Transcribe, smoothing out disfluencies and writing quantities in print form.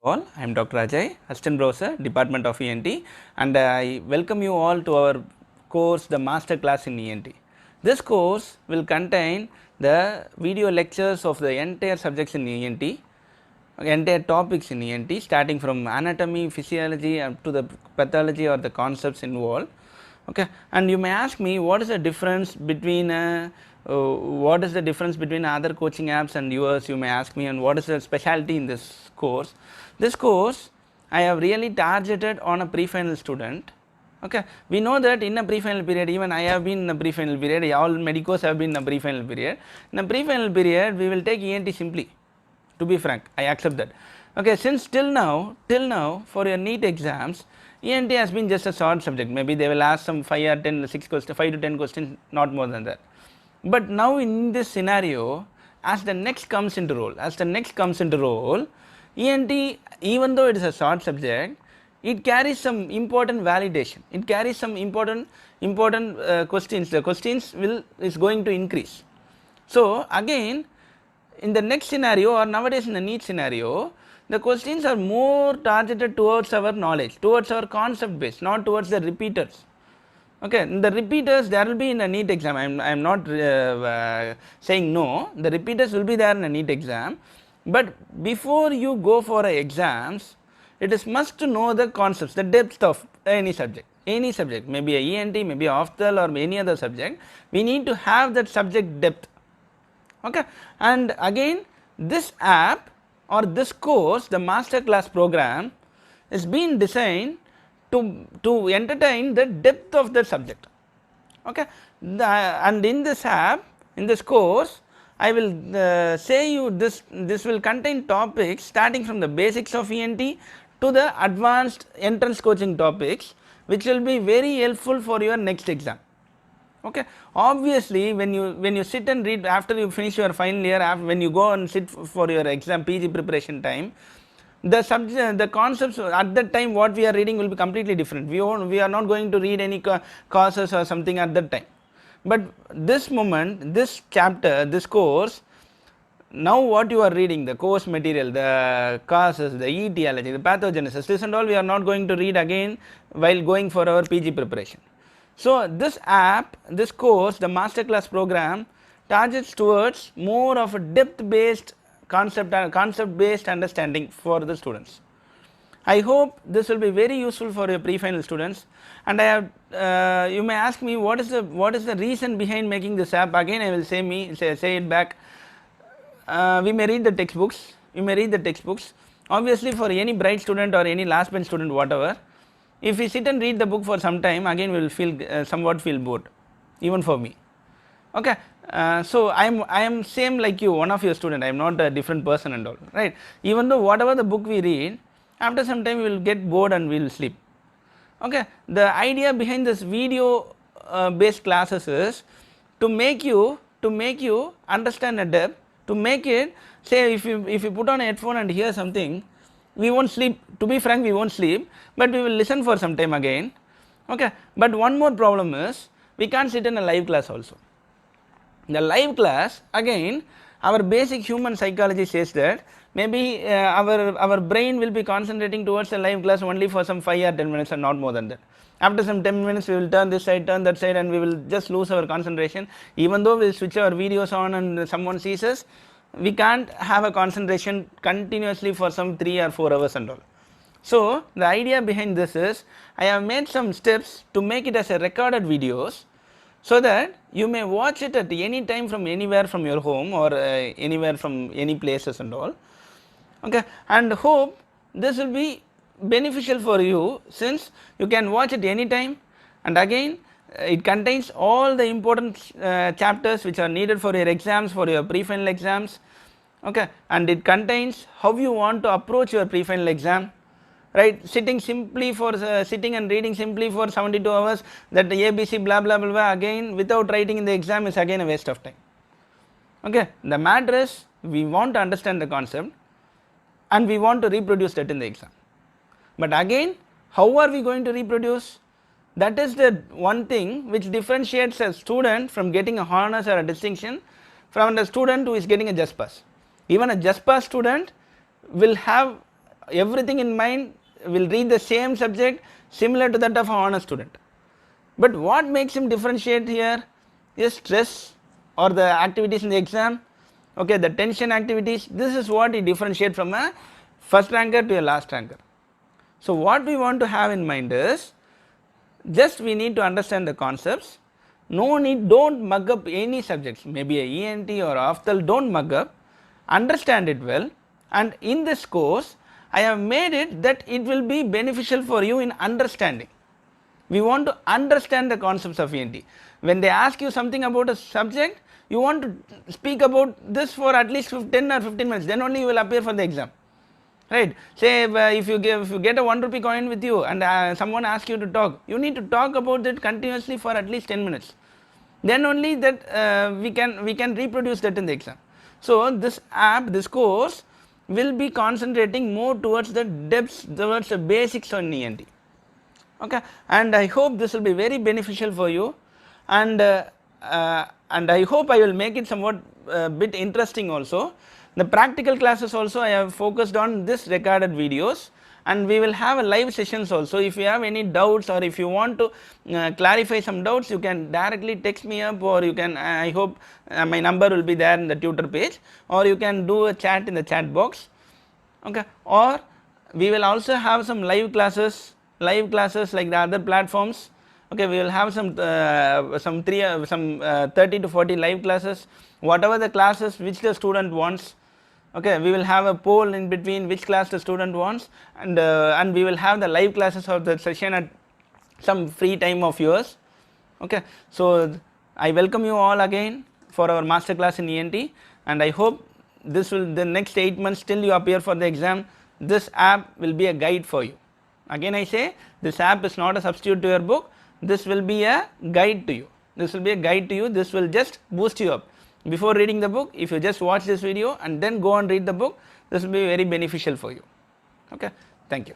All, I am Dr. Ajay, Assistant Professor, Department of ENT, and I welcome you all to our course, the Master Class in ENT. This course will contain the video lectures of the entire subjects in ENT, entire topics in ENT, starting from anatomy, physiology, up to the pathology or the concepts involved. Okay, and you may ask me what is the difference between other coaching apps and yours, you may ask me, and what is the specialty in this course. This course I have really targeted on a pre-final student. Okay, we know that in a pre-final period, even I have been in a pre-final period, all medicos have been in a pre-final period. In a pre-final period, we will take ENT simply, to be frank, I accept that. Okay, since till now for your NEET exams, ENT has been just a short subject. Maybe they will ask some 5 or 10, 6 questions, 5 to 10 questions, not more than that. But now in this scenario, as the next comes into role, ENT, even though it is a short subject, it carries some important validation. It carries some important questions. The questions is going to increase. So again, in the next scenario or nowadays in the NEET scenario, the questions are more targeted towards our knowledge, towards our concept base, not towards the repeaters. Okay, the repeaters there will be in a NEET exam. I am not saying no. The repeaters will be there in a NEET exam, but before you go for exams, it is must to know the concepts, the depth of any subject. Any subject, maybe a ENT, maybe ophthalm or any other subject. We need to have that subject depth. Okay, and again, this app or this course, the master class program, is being designed to entertain the depth of the subject. Okay, and in this app, in this course, I will say you this will contain topics starting from the basics of ENT to the advanced entrance coaching topics, which will be very helpful for your next exam. Okay, obviously when you sit and read after you finish your final year, when you go and sit for your exam PG preparation time, the subject, the concepts at that time what we are reading will be completely different. We are not going to read any causes or something at that time. But this moment, this chapter, this course, now what you are reading, the course material, the causes, the etiology, the pathogenesis, this and all we are not going to read again while going for our PG preparation. So this app, this course, the masterclass program targets towards more of a depth based concept based understanding for the students. I hope this will be very useful for your pre-final students, and I have you may ask me what is the reason behind making this app. Again I will say it back. We may read the textbooks, obviously for any bright student or any last bench student whatever, if we sit and read the book for some time, again we will feel somewhat feel bored, even for me. Okay, so I am same like you, one of your student. I am not a different person and all, right? Even though whatever the book we read, after some time we will get bored and we will sleep. Okay, the idea behind this video based classes is to make you understand a depth, to make it, say if you put on a headphone and hear something, we won't sleep. To be frank, we won't sleep, but we will listen for some time again. Okay, but one more problem is we can't sit in a live class also. The live class, again, our basic human psychology says that maybe our brain will be concentrating towards a live class only for some 5 or 10 minutes and not more than that. After some 10 minutes we will turn this side, turn that side, and we will just lose our concentration. Even though we switch our videos on and someone sees us, we can't have a concentration continuously for some 3 or 4 hours and all. So the idea behind this is I have made some steps to make it as a recorded videos, so that you may watch it at any time from anywhere from your home or anywhere from any places and all. Okay, and hope this will be beneficial for you, since you can watch it anytime, and again it contains all the important chapters which are needed for your exams, for your pre-final exams. Okay, and it contains how you want to approach your pre-final exam, right? Sitting and reading simply for 72 hours, that ABC blah blah blah blah again without writing in the exam is again a waste of time. Okay, the matter is we want to understand the concept and we want to reproduce that in the exam. But again, how are we going to reproduce? That is the one thing which differentiates a student from getting a honors or a distinction from the student who is getting a just pass. Even a just pass student will have everything in mind, will read the same subject similar to that of an honest student. But what makes him differentiate here is stress or the activities in the exam, okay, the tension activities. This is what he differentiates from a first ranker to a last ranker. So, what we want to have in mind is just we need to understand the concepts. No need, don't mug up any subjects, maybe a ENT or Aftal, don't mug up, understand it well, and in this course I have made it that it will be beneficial for you in understanding. We want to understand the concepts of ENT. When they ask you something about a subject, you want to speak about this for at least 10 or 15 minutes, then only you will appear for the exam, right. Say if you get a 1 rupee coin with you and someone asks you to talk, you need to talk about it continuously for at least 10 minutes, then only that we can reproduce that in the exam. So, this app, this course will be concentrating more towards the depths, towards the basics on ENT, okay, and I hope this will be very beneficial for you, and I hope I will make it somewhat bit interesting also. The practical classes also I have focused on this recorded videos, and we will have a live sessions also. If you have any doubts or if you want to clarify some doubts, you can directly text me up, or you can, I hope my number will be there in the tutor page, or you can do a chat in the chat box, okay. Or we will also have some live classes like the other platforms, okay. We will have some 30 to 40 live classes, whatever the classes which the student wants, okay. We will have a poll in between which class the student wants, and we will have the live classes of the session at some free time of yours, okay. So, I welcome you all again for our master class in ENT, and I hope this will, the next 8 months till you appear for the exam, this app will be a guide for you. Again I say, this app is not a substitute to your book, this will be a guide to you, this will be a guide to you, this will just boost you up. Before reading the book, if you just watch this video and then go and read the book, this will be very beneficial for you, okay. Thank you.